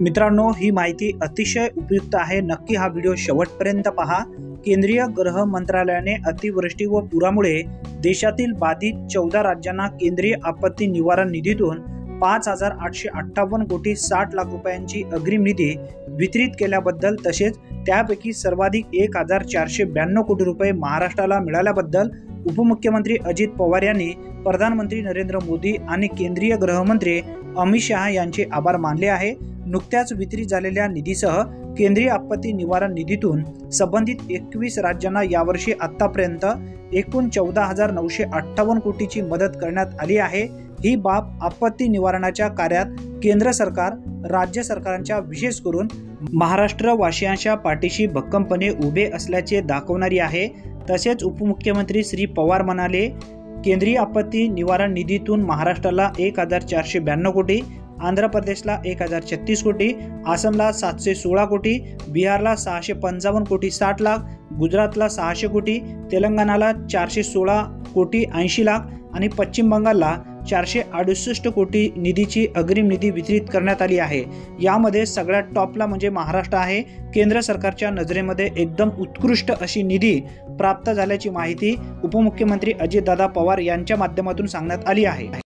मित्रांनो, ही माहिती अतिशय उपयुक्त आहे। नक्की हा व्हिडिओ शेवटपर्यंत पहा। केंद्रीय गृह मंत्रालयाने अतिवृष्टी व पुरामुळे देशातील बाधित 14 राज्यांना केंद्रीय आपत्ती निवारण निधीतून 5,858 कोटी 60 लाख रुपयांची अग्रिम निधी वितरित केल्याबद्दल तसेच त्यापैकी सर्वाधिक 1,492 कोटी रुपये महाराष्ट्राला मिळाल्याबद्दल उपमुख्यमंत्री अजित पवार यांनी प्रधानमंत्री नरेंद्र मोदी आणि केंद्रीय गृहमंत्री अमित शहा यांचे आभार मानले आहे। नुकत्याच वितरित झालेल्या निधीसह केंद्रीय आपत्ती निवारण निधीतून संबंधित 21 राज्यांना यावर्षी आतापर्यंत एकूण 14,958 कोटीची मदत करण्यात आली आहे। ही बाब आपत्ती निवारणाच्या कार्यात केंद्र सरकार, राज्य सरकारांच्या विशेष करून महाराष्ट्र वासियांच्या पाठीशी भक्कमपणे उभे असल्याचे दाखवणारी आहे। तसेच उपमुख्यमंत्री श्री पवार म्हणाले, केंद्रीय आपत्ती निवारण निधीतून महाराष्ट्राला 1,492 कोटी, आंध्र प्रदेशला 1,036 कोटी, आसामला 716 कोटी, बिहारला 655 कोटी 60 लाख, गुजरातला 600 कोटी, तेलंगणाला 416 कोटी 80 लाख आणि पश्चिम बंगालला 468 कोटी निधीची अग्रिम निधी वितरित करण्यात आली आहे। यामध्ये सगळ्यात टॉपला म्हणजे महाराष्ट्र आहे। केंद्र सरकारच्या नजरेमध्ये एकदम उत्कृष्ट अशी निधी प्राप्त झाल्याची माहिती उपमुख्यमंत्री अजितदादा पवार यांच्या माध्यमातून सांगण्यात आली आहे।